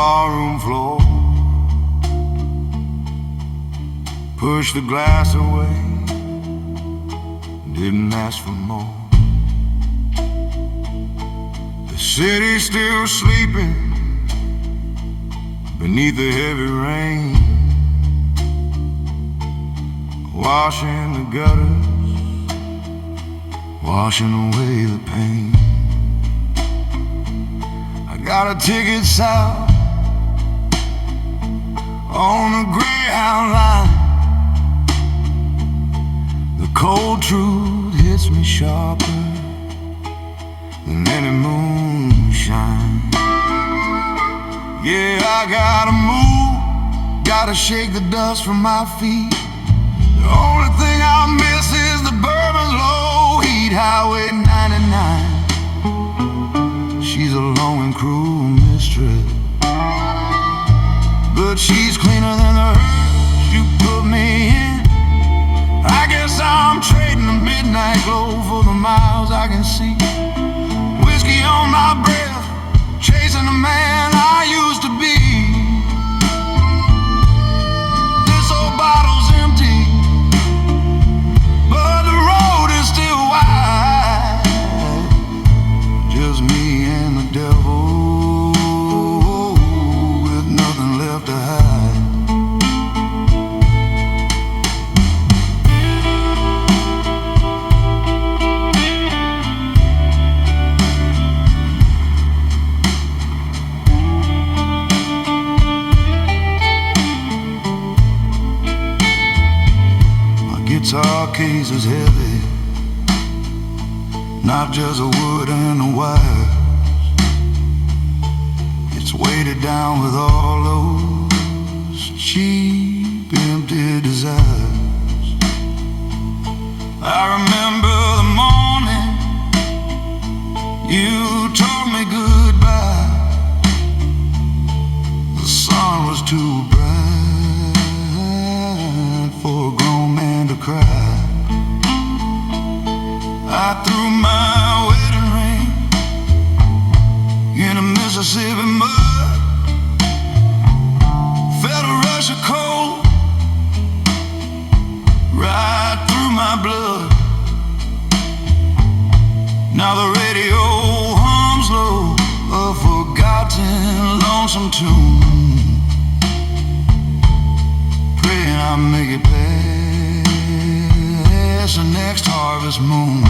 barroom floor, pushed the glass away, didn't ask for more. The city's still sleeping beneath the heavy rain, washing the gutters, washing away the pain. I got a ticket south on the Greyhound line. The cold truth hits me sharper than any moonshine. Yeah, I gotta move, gotta shake the dust from my feet. The only thing I'll miss is the bourbon's low heat. Highway 99, she's a long and cruel mistress, but she's cleaner than the hearse you put me in. I guess I'm trading the midnight glow for the miles I can see. Whiskey on my breath, chasing the man I used to be. This old bottle's empty, but the road is still wide. Just me and the devil, with nothing left to hide. Guitar case is heavy, not just the wood and the wires. It's weighted down with all those cheap, empty desires. I remember the morning you told me goodbye. The sun was too bright for a grown man to cry. I threw my wedding ring in a Mississippi mud, felt a rush of cold right through my blood. Now the radio hums low, a forgotten lonesome tune, praying I make it past the next harvest moon.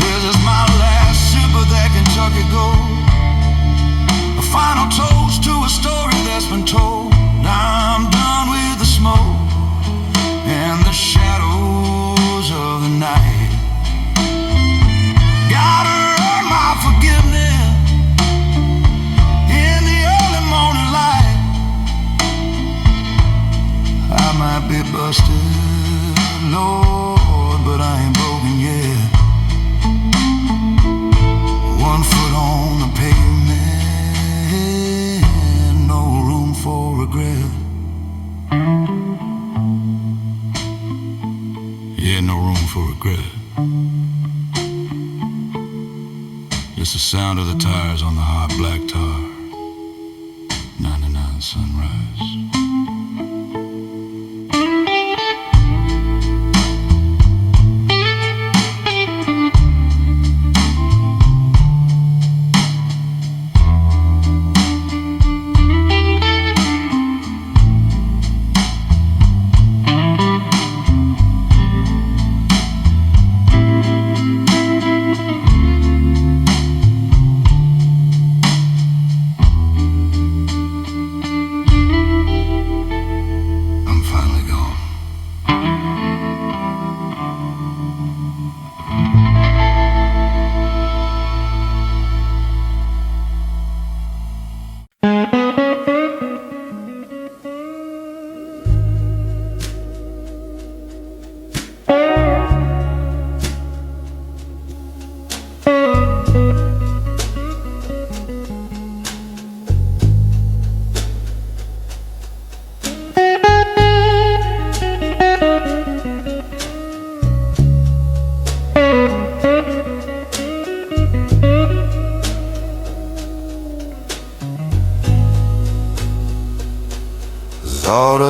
This is my last sip of that Kentucky gold, a final toast to a story that's been told. Now I'm done with the smoke and the shadows of the night. Gotta earn my forgiveness in the early morning light. I might be busted, Lord, but I ain't broken yet. One foot on the pavement, no room for regret. Yeah, no room for regret. Just the sound of the tires on the hot black tar. 99 sunrise.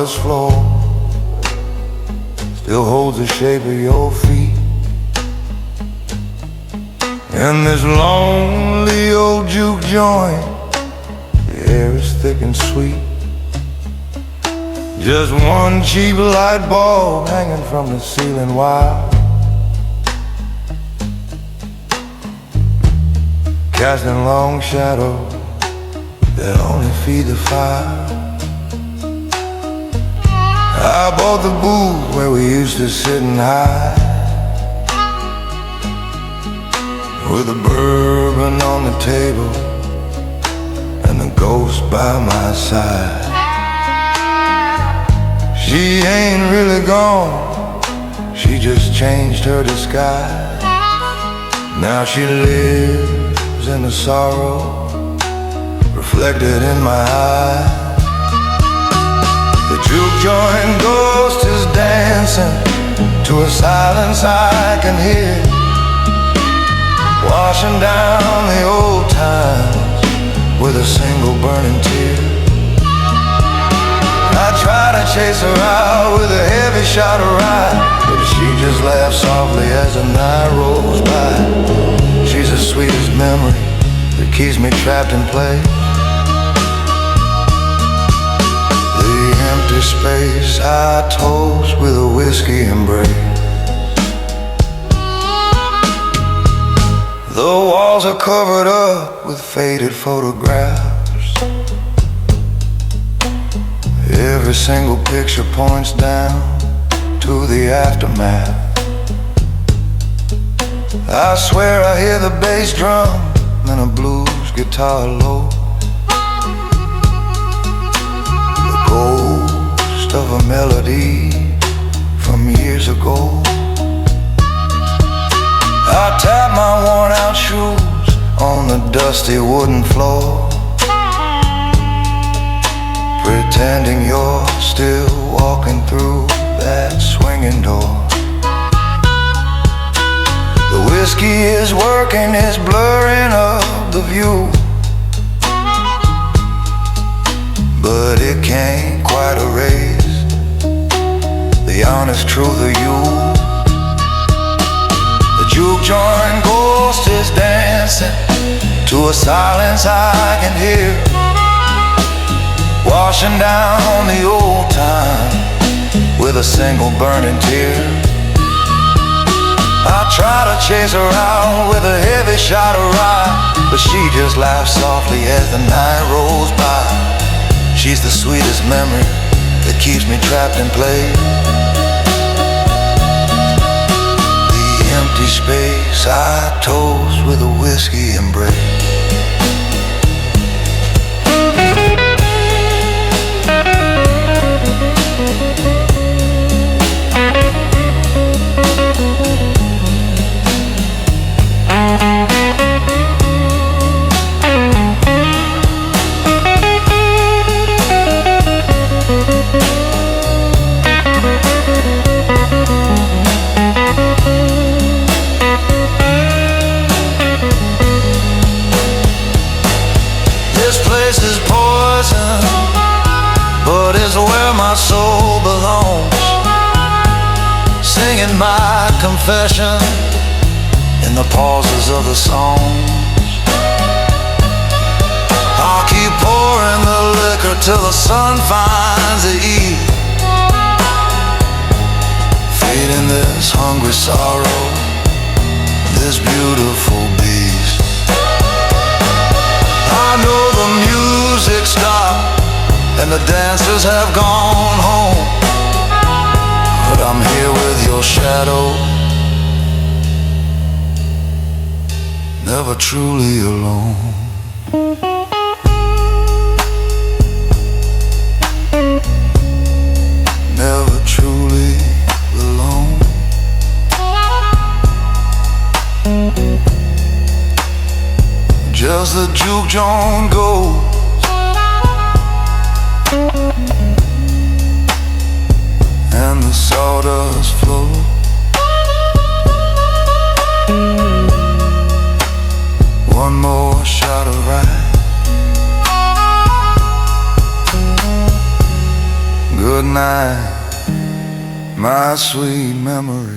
sawdust floor still holds the shape of your feet. In this lonely old juke joint, the air is thick and sweet. Just one cheap light bulb hanging from the ceiling wire, casting long shadows that only feed the fire. I bought the booth where we used to sit and hide, with a bourbon on the table and the ghost by my side. She ain't really gone, she just changed her disguise. Now she lives in the sorrow reflected in my eyes. The juke joint ghost is dancing to a silence I can hear, washing down the old times with a single burning tear. I try to chase her out with a heavy shot of rye, but she just laughs softly as the night rolls by. She's the sweetest memory that keeps me trapped in place. The empty space I toast with a whiskey embrace. The walls are covered up with faded photographs. Every single picture points down to the aftermath. I swear I hear the bass drum and a blues guitar low, the ghost of a melody from years ago. I tap my worn out shoes on the dusty wooden floor, pretending you're still walking through that swinging door. The whiskey is working, it's blurring up the view, but it can't quite erase the honest truth of you. The juke joint ghost is dancing to a silence I can hear, washing down the old time with a single burning tear. I try to chase her out with a heavy shot of rye, but she just laughs softly as the night rolls by. She's the sweetest memory that keeps me trapped in place. The empty space I toast with a whiskey embrace. This place is poison, but it's where my soul belongs, singing my confession in the pauses of the songs. I'll keep pouring the liquor till the sun finds the eve, feeding this hungry sorrow, this beautiful beast. I know the music stopped and the dancers have gone home, but I'm here with your shadow, never truly alone. Never truly alone. Just the juke joint goes, and the sawdust flows. One more shot of rye. Good night. my sweet memory.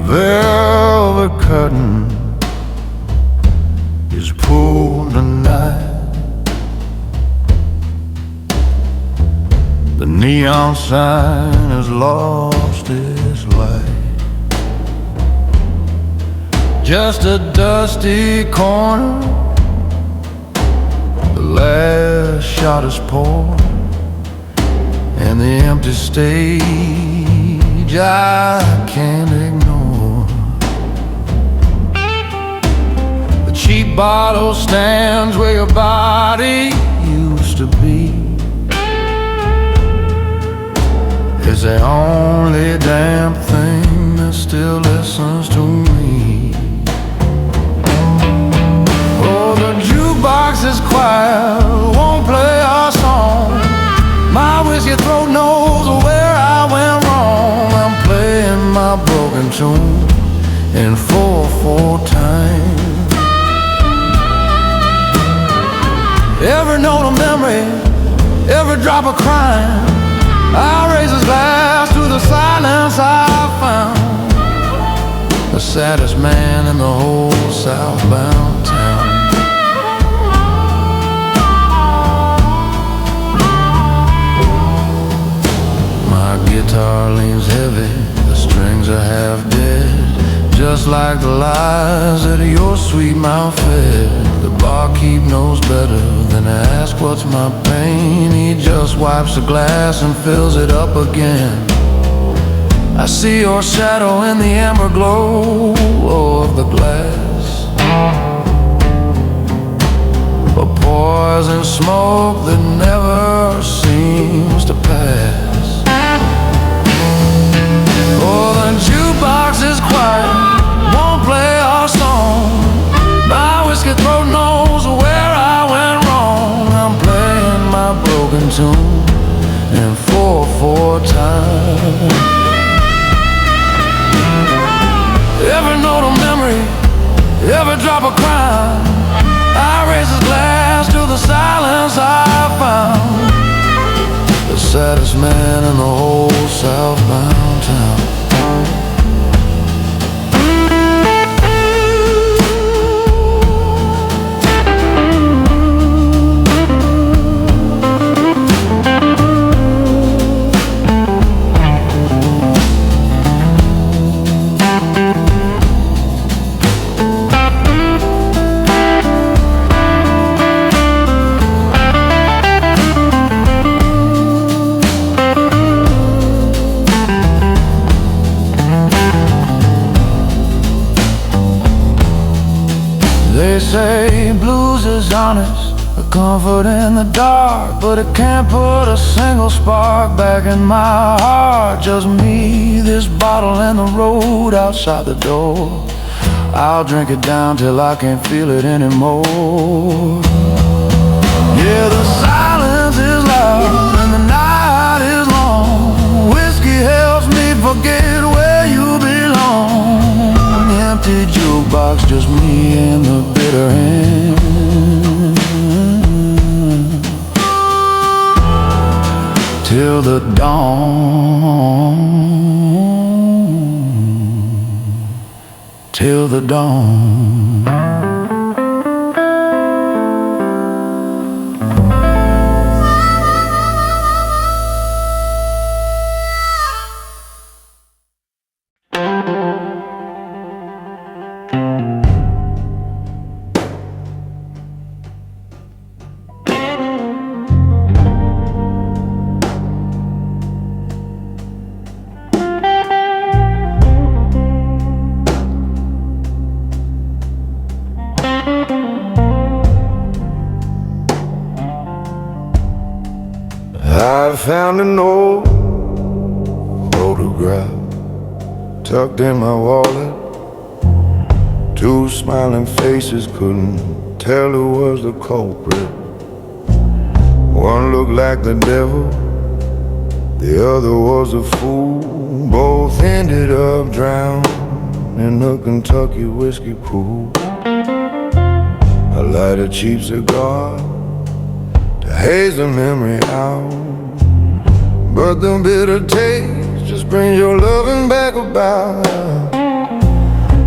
Velvet curtain is pulled tonight. The neon sign has lost its light. Just a dusty corner, the last shot is poured, and the empty stage I can't ignore. Cheap bottle stands where your body used to be. It's the only damn thing that still listens to me. Oh, the jukebox is quiet, won't play our song. My whiskey throat knows where I went wrong. I'm playing my broken tune in 4/4 time. Every note of memory, every drop of crime, I raise a glass to the silence I found. The saddest man in the whole southbound town. My guitar leans heavy, the strings are half dead, just like the lies that your sweet mouth fed. The barkeep knows better than to ask what's my pain. He just wipes the glass and fills it up again. I see your shadow in the amber glow of the glass, a poison smoke that never seems to pass. Oh, the jukebox is quiet, won't play our song. My whiskey throat knows where I went wrong. I'm playing my broken tune in 4/4 time. Every note of memory, every drop of crime, I raise a glass to the silence I found. The saddest man in the whole southbound town. They say blues is honest, a comfort in the dark, but it can't put a single spark back in my heart. Just me, this bottle, and the road outside the door. I'll drink it down till I can't feel it anymore. Yeah, the silence is loud and the night is long. Whiskey helps me forget where you belong. Empty jukebox, just me and the bitter end. Till the dawn, till the dawn. I found an old photograph tucked in my wallet. Two smiling faces couldn't tell who was the culprit. One looked like the devil, the other was a fool. Both ended up drowned in the Kentucky whiskey pool. I light a cheap cigar to haze the memory out, but the bitter taste just brings your loving back about.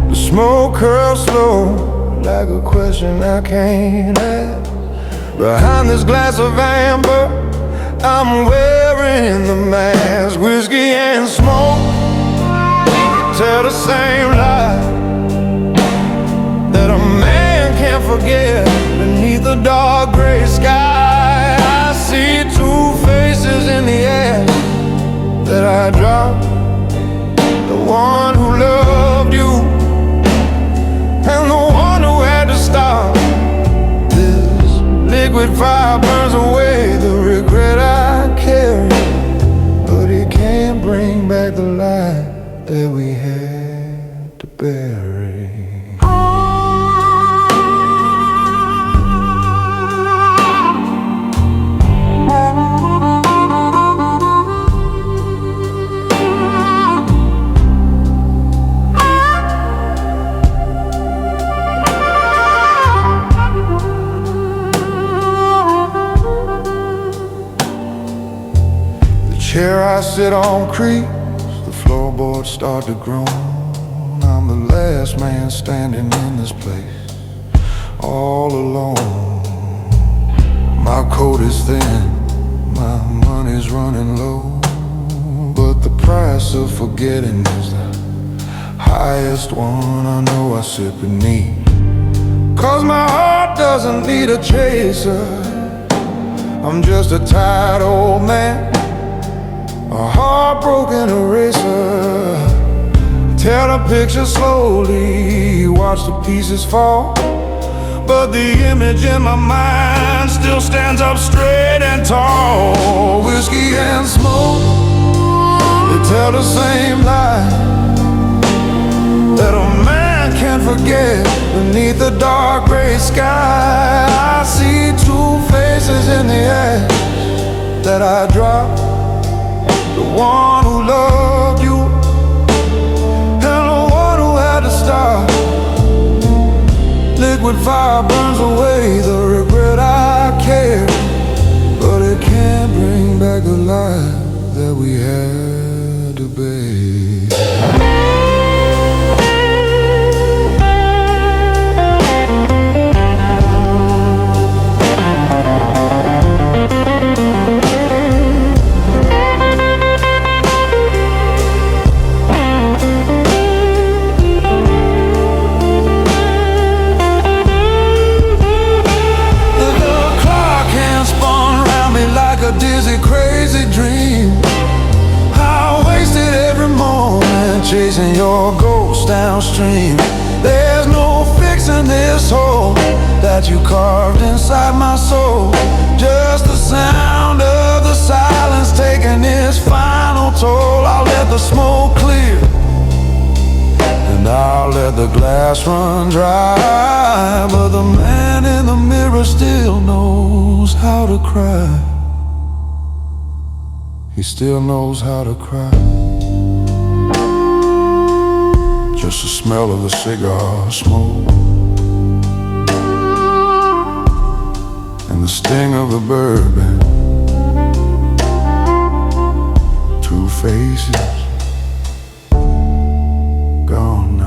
The smoke curls slow like a question I can't ask. Behind this glass of amber, I'm wearing the mask. Whiskey and smoke tell the same lie, that a man can't forget. Beneath the dark gray sky, I see two faces in the air that I dropped. The one who loved you and the one who had to stop. This liquid fire burns away the regret I carry, but it can't bring back the light that we had to bury. The chair I sit on creaks, the floorboards start to groan. I'm the last man standing in this place, all alone. My coat is thin, my money's running low, but the price of forgetting is the highest one I know I sit beneath. 'Cause my heart doesn't need a chaser, I'm just a tired old man, a heartbroken eraser. Tear the picture slowly, watch the pieces fall, but the image in my mind still stands up straight and tall. Whiskey and smoke, they tell the same lie, that a man can't forget. Beneath the dark gray sky, I see two faces in the air that I dropped. The one who loved you and the one who had to stop. Liquid fire burns away the regret I carry, but it can't bring back the life that we had to bathe. Dizzy, crazy dream, I wasted every moment chasing your ghost downstream. There's no fixing this hole that you carved inside my soul. Just the sound of the silence taking its final toll. I'll let the smoke clear and I'll let the glass run dry, but the man in the mirror still knows how to cry. He still knows how to cry. Just the smell of the cigar smoke and the sting of the bourbon. Two faces gone now.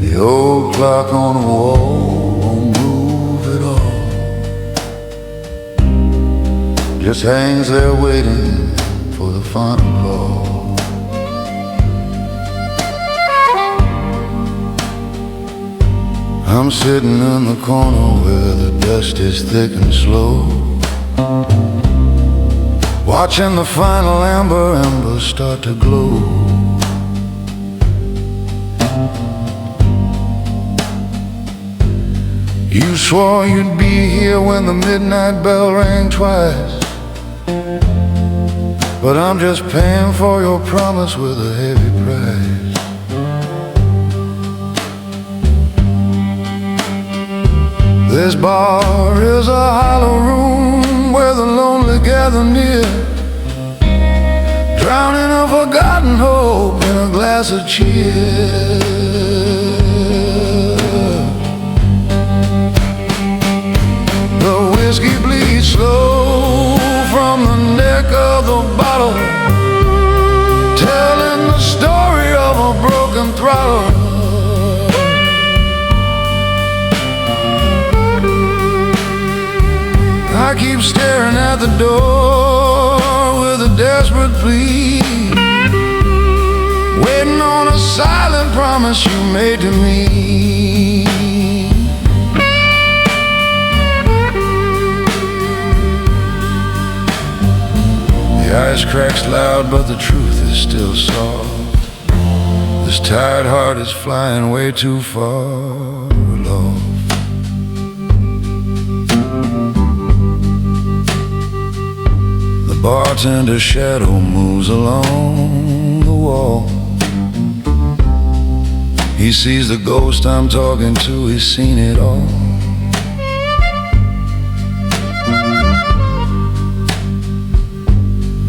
The old clock on the wall won't move at all, just hangs there waiting for the final call. I'm sitting in the corner where the dust is thick and slow, watching the final amber embers start to glow. You swore you'd be here when the midnight bell rang twice, but I'm just paying for your promise with a heavy price. This bar is a hollow room where the lonely gather near, drowning a forgotten hope in a glass of cheer. The whiskey bleeds slow from the neck of the bottle, telling the story of a broken throttle. I keep staring at the door with a desperate plea, waiting on a silent promise you made to me. The ice cracks loud, but the truth is still soft. This tired heart is flying way too far aloft. The bartender's shadow moves along the wall. He sees the ghost I'm talking to, he's seen it all.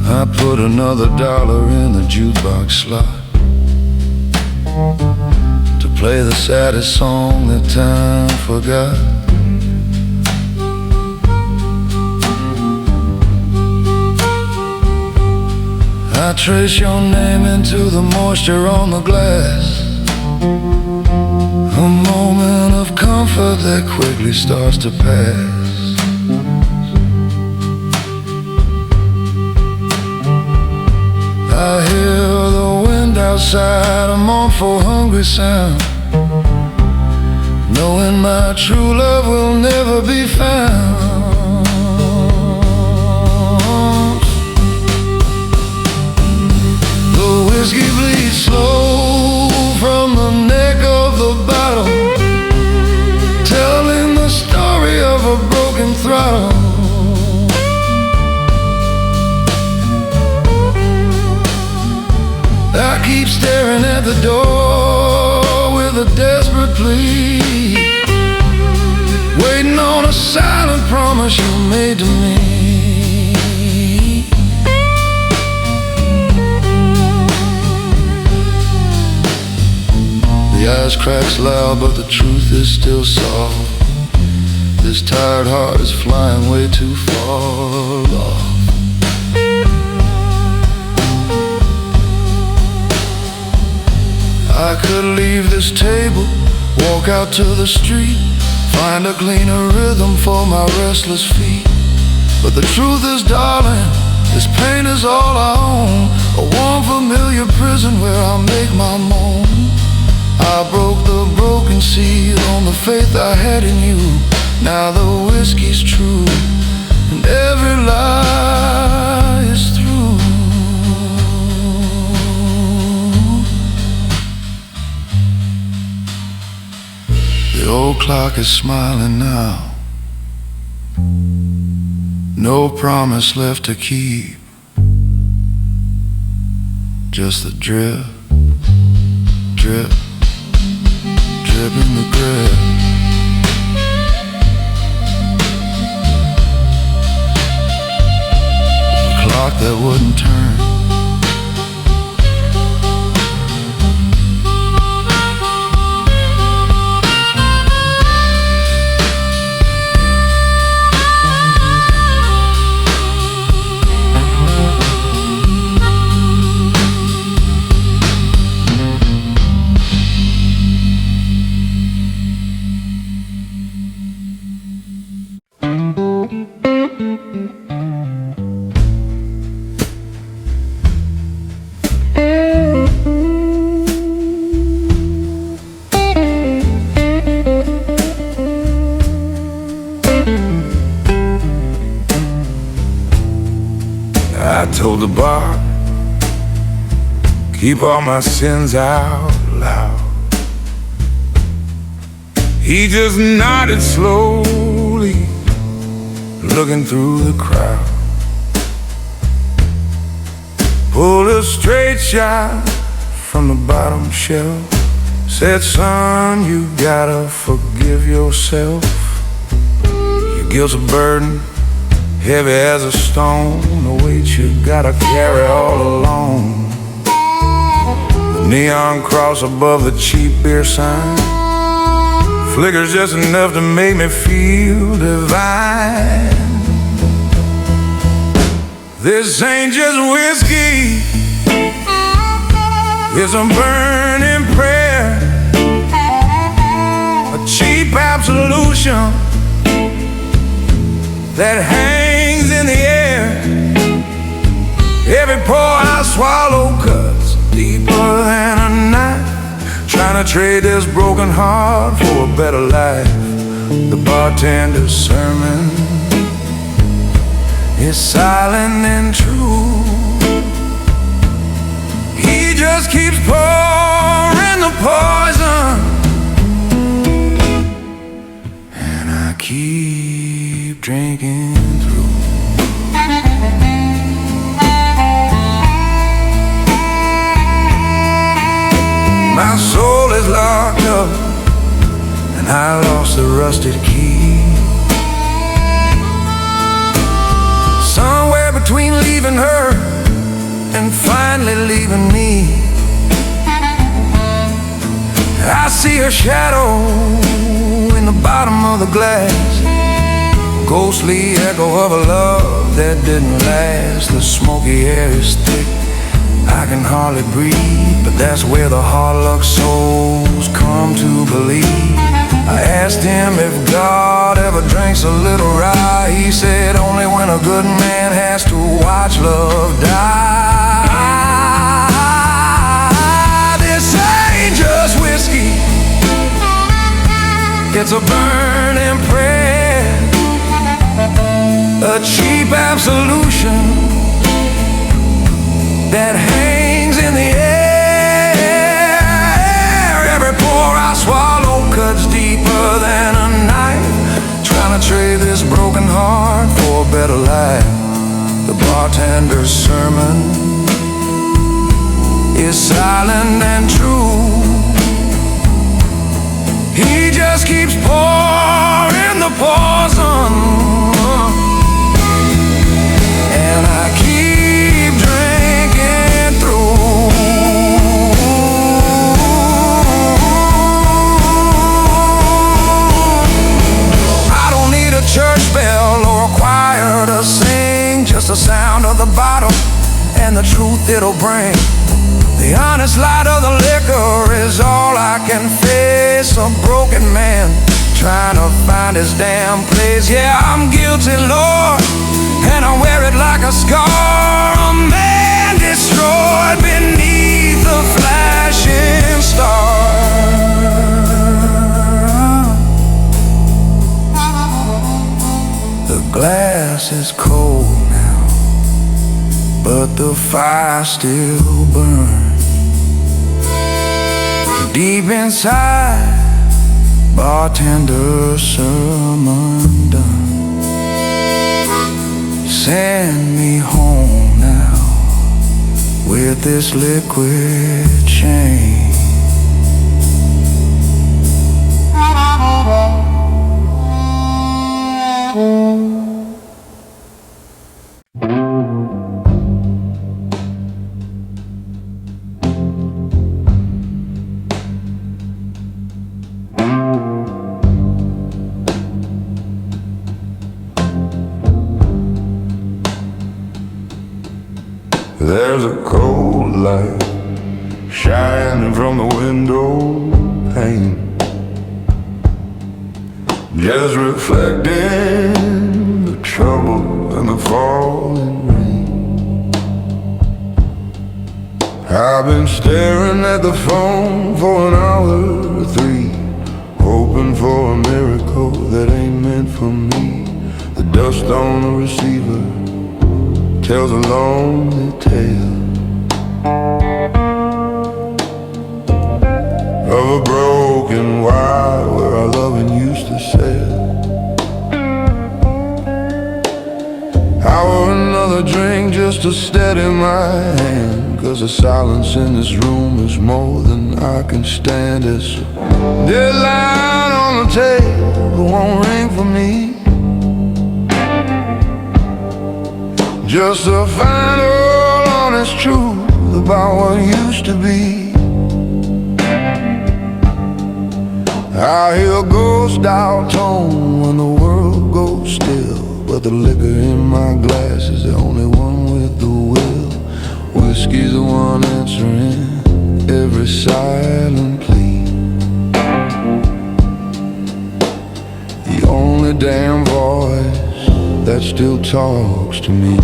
I put another dollar in the jukebox slot to play the saddest song that time forgot. I trace your name into the moisture on the glass, a moment of comfort that quickly starts to pass. I hear the wind outside, a mournful, hungry sound, knowing my true love will never be found. The whiskey bleeds slow from the neck of the bottle, telling the story of a broken throttle. I keep staring at the door with a desperate plea, waiting on a silent promise you made to me. The ice cracks loud, but the truth is still soft. This tired heart is flying way too far off. I could leave this table, walk out to the street, find a cleaner rhythm for my restless feet. But the truth is, darling, this pain is all I own, a warm familiar prison where I make my moan. I broke the broken seal on the faith I had in you. Now the whiskey's true and every lie is through. The old clock is smiling now, no promise left to keep, just the drip, drip, drip in the grip. A clock that wouldn't turn. I told the bar, keep all my sins out loud. He just nodded slowly, looking through the crowd. Pulled a straight shot from the bottom shelf. Said, son, you gotta forgive yourself. Your guilt's a burden, heavy as a stone, the weight you gotta carry all alone. The neon cross above the cheap beer sign flickers just enough to make me feel divine. This ain't just whiskey, it's a burning prayer, a cheap absolution that hangs in the air. Every pour I swallow cuts deeper than a knife, trying to trade this broken heart for a better life. The bartender's sermon is silent and true. He just keeps pouring the poison, and I keep drinking through. My soul is locked up, and I lost the rusted key. Somewhere between leaving her and finally leaving me, I see her shadow in the bottom of the glass, ghostly echo of a love that didn't last. The smoky air is thick, I can hardly breathe, but that's where the hard-luck souls come to believe. I asked him if God ever drinks a little rye. He said only when a good man has to watch love die. This ain't just whiskey, it's a burning prayer, a cheap absolution that hangs in the air. Every pour I swallow cuts deeper than a knife, trying to trade this broken heart for a better life. The bartender's sermon is silent and true. He just keeps pouring the poison, and I keep drinking through. I don't need a church bell or a choir to sing, just the sound of the bottle and the truth it'll bring. The honest light of the liquor is all I can face. A broken man trying to find his damn place. Yeah, I'm guilty, Lord, and I wear it like a scar. A man destroyed beneath the flashing star. The glass is cold now, but the fire still burns. Deep inside, bartender sermon done. Send me home now with this liquid chain. There's a cold light shining from the window pane, just reflecting the trouble and the falling rain. I've been staring at the phone for an hour or three, hoping for a miracle that ain't meant for me. The dust on the receiver tells a lonely tale of a broken wild where our loving used to sail. How another drink just to steady my hand, 'cause the silence in this room is more than I can stand. It's a deadline on the table, won't ring for me. Just a final honest truth about what used to be. I hear a ghost dial tone when the world goes still, but the liquor in my glass is the only one with the will. Whiskey's the one answering every silent plea, the only damn voice that still talks to me.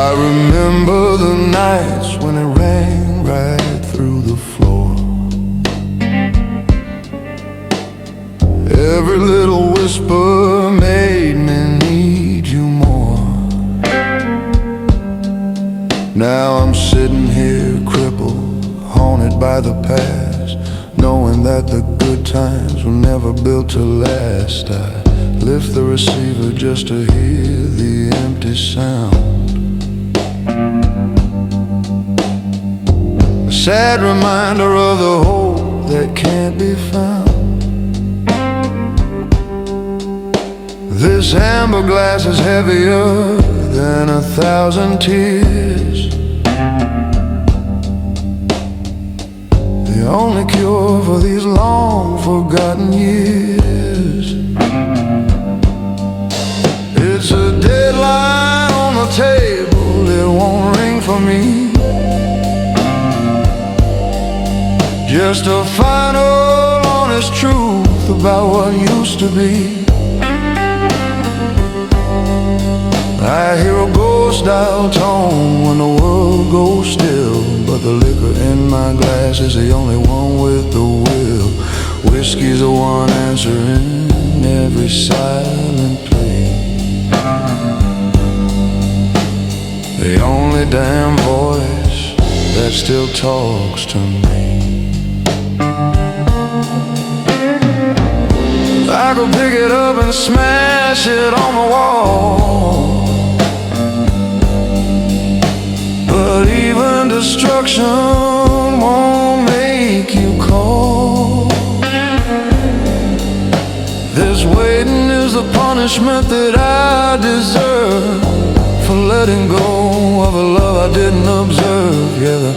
I remember the nights when it rang right through the floor. Every little whisper made me need you more. Now I'm sitting here crippled, haunted by the past, knowing that the good times were never built to last. I lift the receiver just to hear the empty sound. A sad reminder of the hope that can't be found. This amber glass is heavier than 1,000 tears. The only cure for these long forgotten years. It's a deadline on the table, it won't ring for me. Just a final honest truth about what used to be. I hear a ghost dial tone when the world goes still, but the liquor in my glass is the only one with the will. Whiskey's the one answering every silent plea, the only damn voice that still talks to me. I could pick it up and smash it on the wall, but even destruction won't make you call. This waiting is the punishment that I deserve for letting go of a love I didn't observe. Yeah, the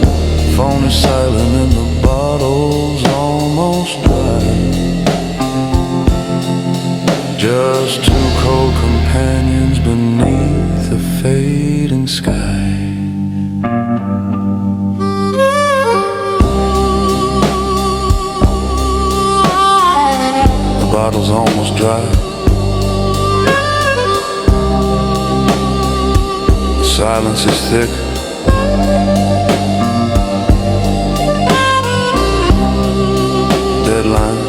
phone is silent and the bottle's almost dry. Just two cold companions beneath a fading sky. The bottle's almost dry. The silence is thick. Deadline.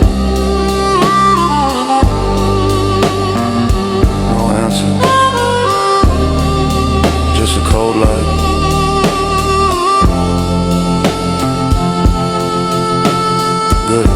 Just a cold light. Good.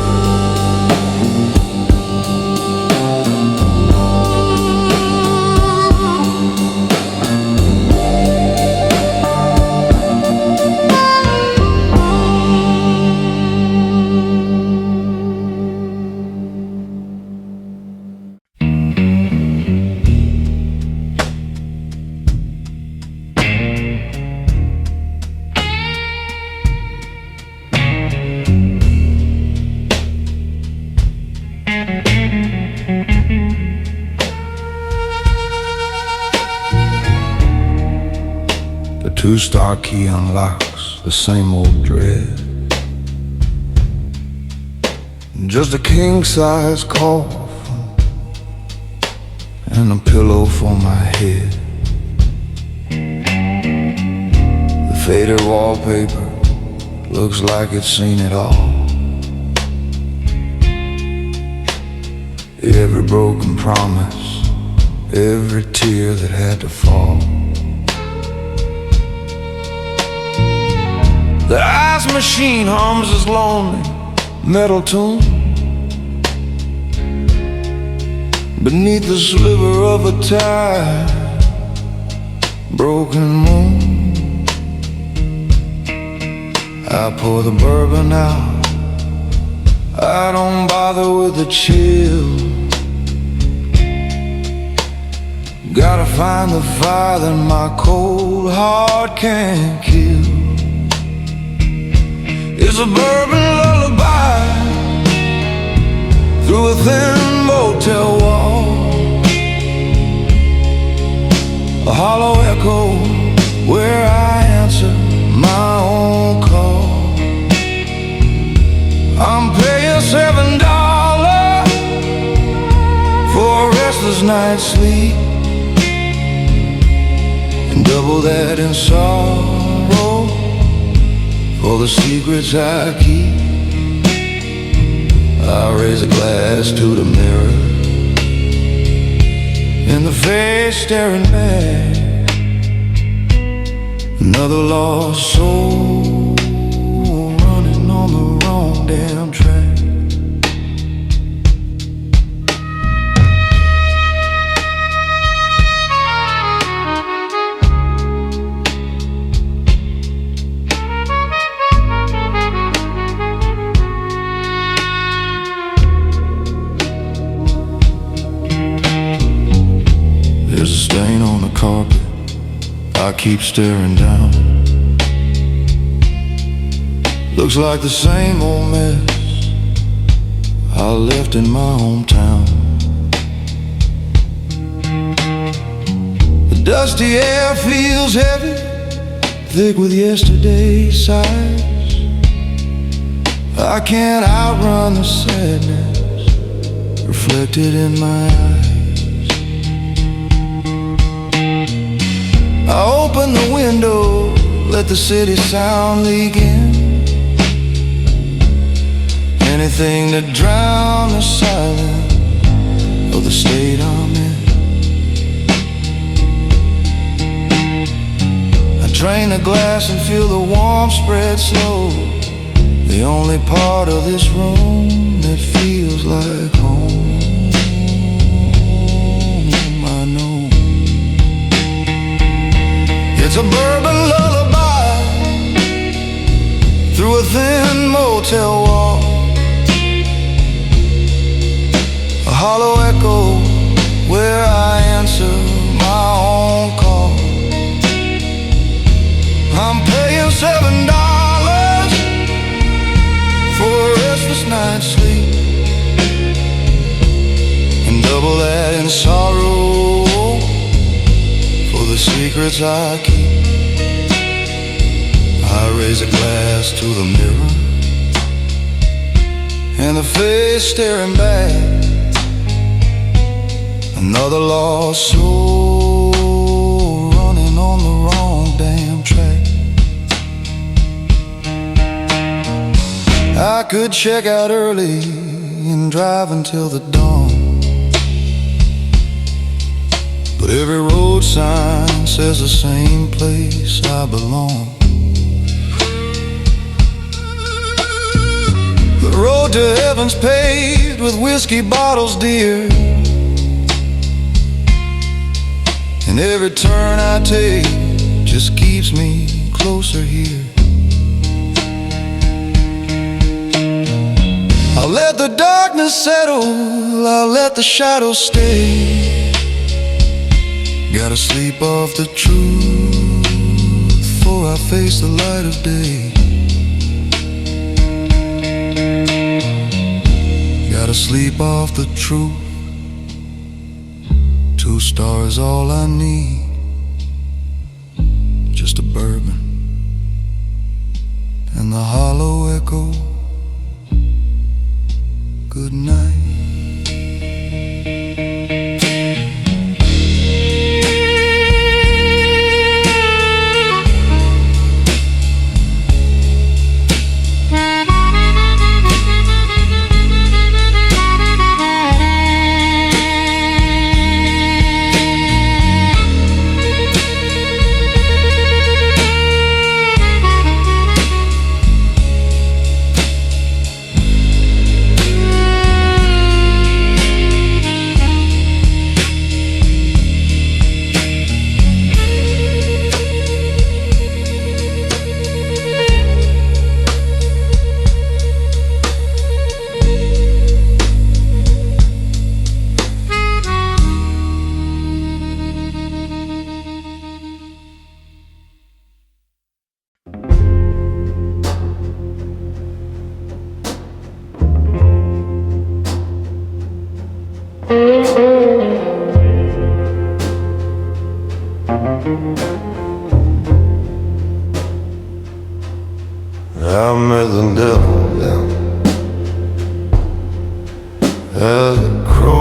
Two-star key unlocks the same old dread. Just a king-size coffin and a pillow for my head. The faded wallpaper looks like it's seen it all. Every broken promise, every tear that had to fall. The ice machine hums its lonely metal tune beneath the sliver of a tired, broken moon. I pour the bourbon out, I don't bother with the chill. Gotta find the fire that my cold heart can't kill. It's a bourbon lullaby through a thin motel wall, a hollow echo where I answer my own call. I'm paying $7 for a restless night's sleep, and double that in sorrow for the secrets I keep. I raise a glass to the mirror in the face staring back. Another lost soul running on the wrong damn track. There's a stain on the carpet, I keep staring down. Looks like the same old mess I left in my hometown. The dusty air feels heavy, thick with yesterday's sighs. I can't outrun the sadness reflected in my eyes. I open the window, let the city sound leak in. Anything to drown the silence of the state I'm in. I drain a glass and feel the warmth spread slow. The only part of this room that feels like home, I know. It's a bourbon lullaby through a thin motel wall, a hollow echo where I answer my own call. I'm paying $7 for a restless night's sleep, and double that in sorrow for the secrets I keep. I raise a glass to the mirror and the face staring back. Another lost soul running on the wrong damn track. I could check out early and drive until the dawn, but every road sign says the same place I belong. The road to heaven's paved with whiskey bottles dear, and every turn I take just keeps me closer here. I'll let the darkness settle, I'll let the shadows stay. Gotta sleep off the truth before I face the light of day. Gotta sleep off the truth. 2 stars all I need, just a bourbon and the hollow echo. Good night.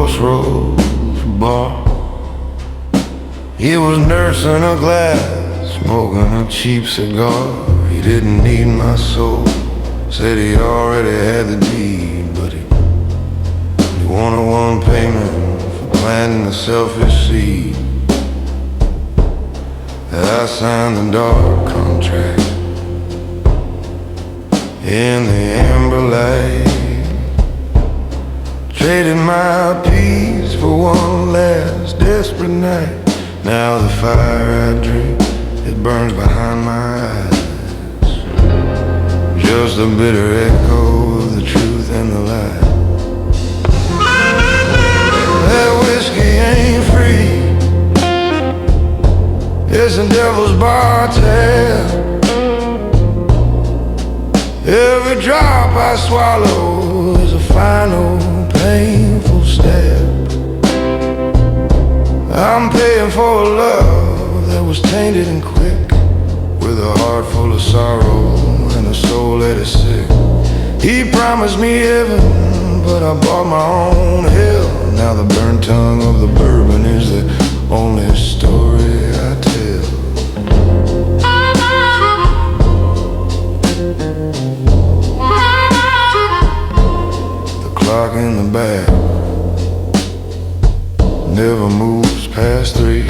crossroads bar. He was nursing a glass, smoking a cheap cigar. He didn't need my soul, said he already had the deed, but he wanted one payment for planting a selfish seed. I signed the dark contract in the amber light, traded my peace for one last desperate night. Now the fire I drink, it burns behind my eyes, just a bitter echo of the truth and the lie. That whiskey ain't free, it's the devil's bar tab. Every drop I swallow is a final painful step. I'm paying for a love that was tainted and quick, with a heart full of sorrow and a soul that is sick. He promised me heaven, but I bought my own hell. Now the burnt tongue of the bourbon is the only story I tell. The clock in the back never moves past 3,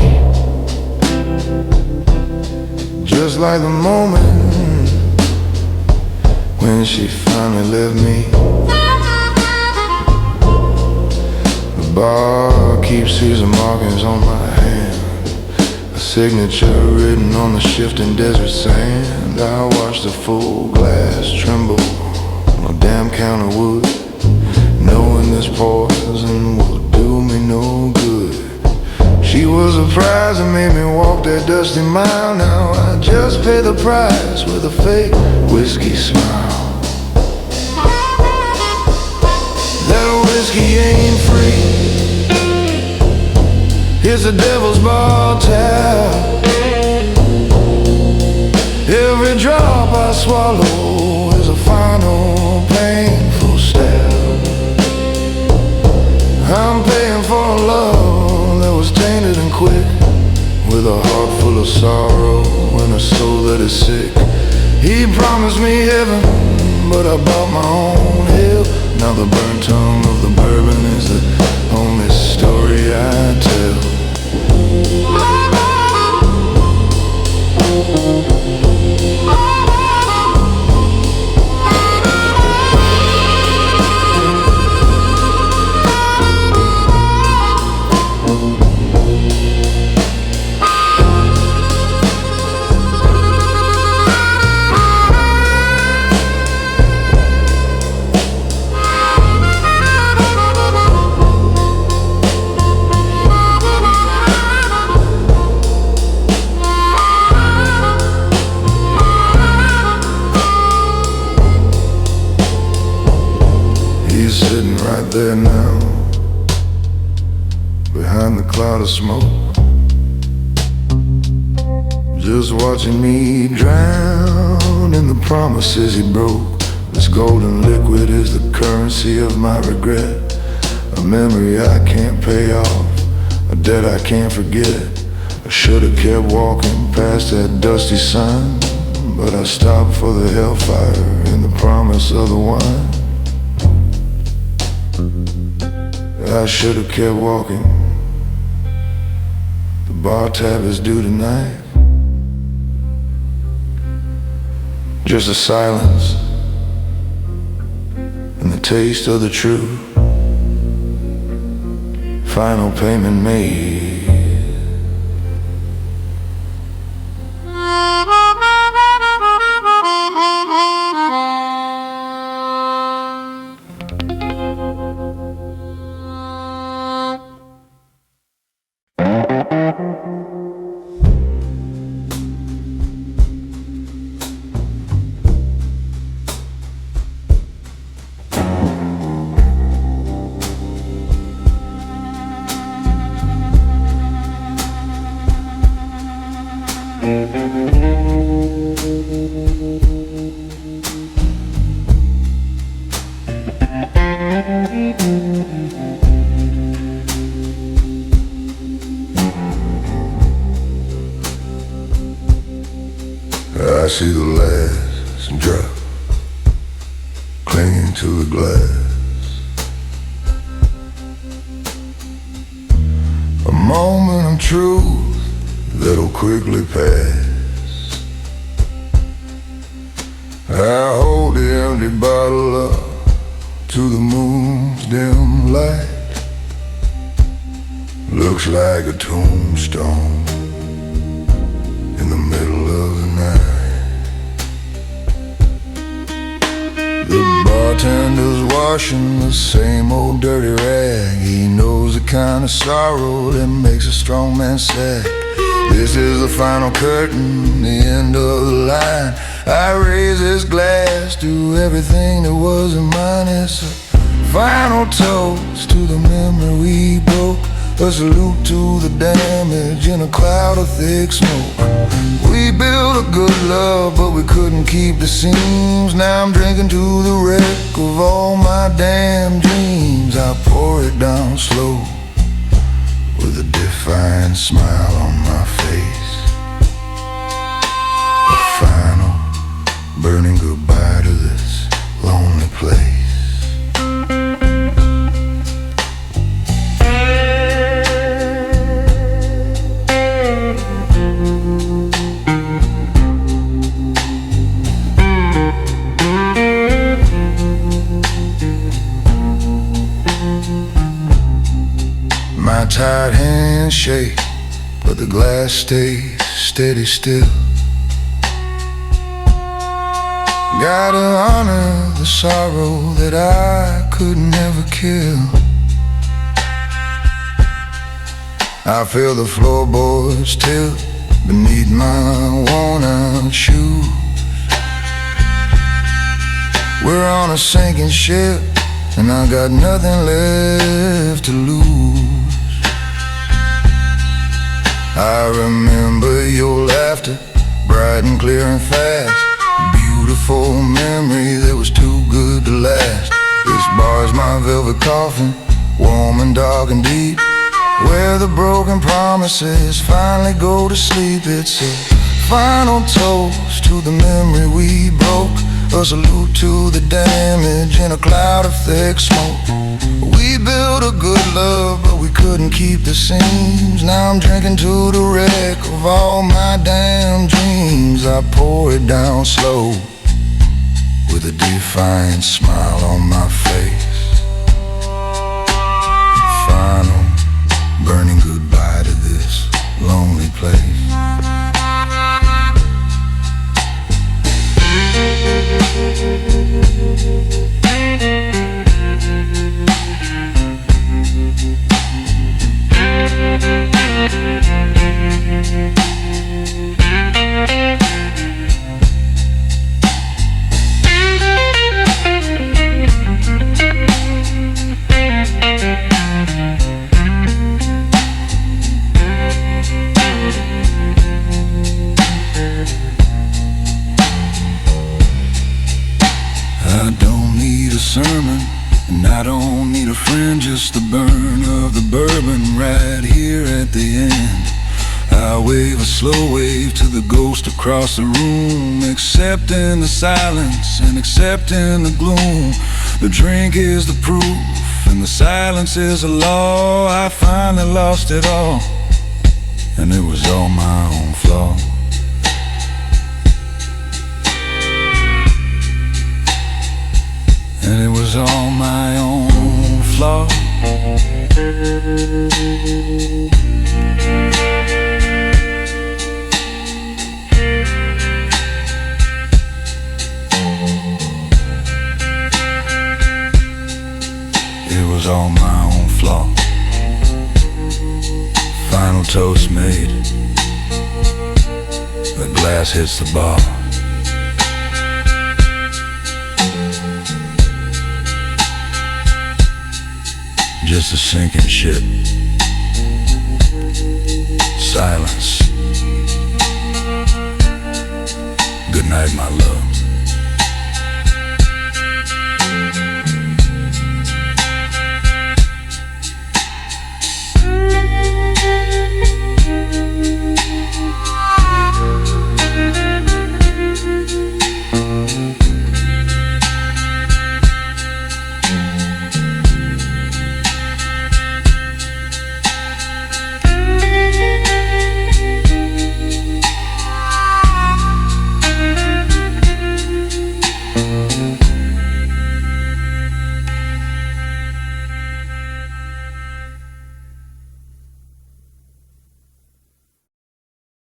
just like the moment when she finally left me. The bar keeps his markings on my hand, a signature written on the shifting desert sand. I watch the full glass tremble on a damn counter wood, knowing this poison will do me no good. She was a prize that made me walk that dusty mile. Now I just pay the price with a fake whiskey smile. That whiskey ain't free, it's the devil's bar tab. Every drop I swallow is a final painful step. I'm paying for a love that was tainted and quick, with a heart full of sorrow and a soul that is sick. He promised me heaven, but I bought my own hell. Now the burnt tongue of the bourbon is the only story I tell. He's sitting right there now, behind the cloud of smoke, just watching me drown in the promises he broke. This golden liquid is the currency of my regret, a memory I can't pay off, a debt I can't forget. I should've kept walking past that dusty sign, but I stopped for the hellfire and the promise of the wine. I should've kept walking, the bar tab is due tonight. Just a silence and the taste of the truth. Final payment made. see the last drop clinging to the glass. A moment of truth that'll quickly pass. I hold the empty bottle up to the moon's dim light. Looks like a tombstone in the middle of the night. The bartender's washing the same old dirty rag. He knows the kind of sorrow that makes a strong man sad. This is the final curtain, the end of the line. I raise this glass to everything that wasn't mine. It's a final toast to the memory we broke, a salute to the damage in a cloud of thick smoke. We built a good love, but we couldn't keep the seams. Now I'm drinking to the wreck of all my damn dreams. I pour it down slow with a defiant smile on my face. A final burning goodbye to this lonely place. My tired hands shake, but the glass stays steady still. Gotta honor the sorrow that I could never kill. I feel the floorboards tilt beneath my worn-out shoes. We're on a sinking ship, and I got nothing left to lose. I remember your laughter, bright and clear and fast. Beautiful memory that was too good to last. This bar's my velvet coffin, warm and dark and deep, where the broken promises finally go to sleep. It's a final toast to the memory we broke, a salute to the damage in a cloud of thick smoke. We built a good love, but we couldn't keep the seams. Now I'm drinking to the wreck of all my damn dreams. I pour it down slow with a defiant smile on my face. A final burning goodbye to this lonely place. I don't need a sermon, and I don't need a friend, just the burn of the bourbon right here at the end. I wave a slow wave to the ghost across the room, accepting the silence and accepting the gloom. The drink is the proof, and the silence is a law. I finally lost it all, and it was all my own flaw. And it was all my own flaw. It was all my own flaw. Final toast made. The glass hits the bar. Just a sinking ship. Silence. Good night, my love.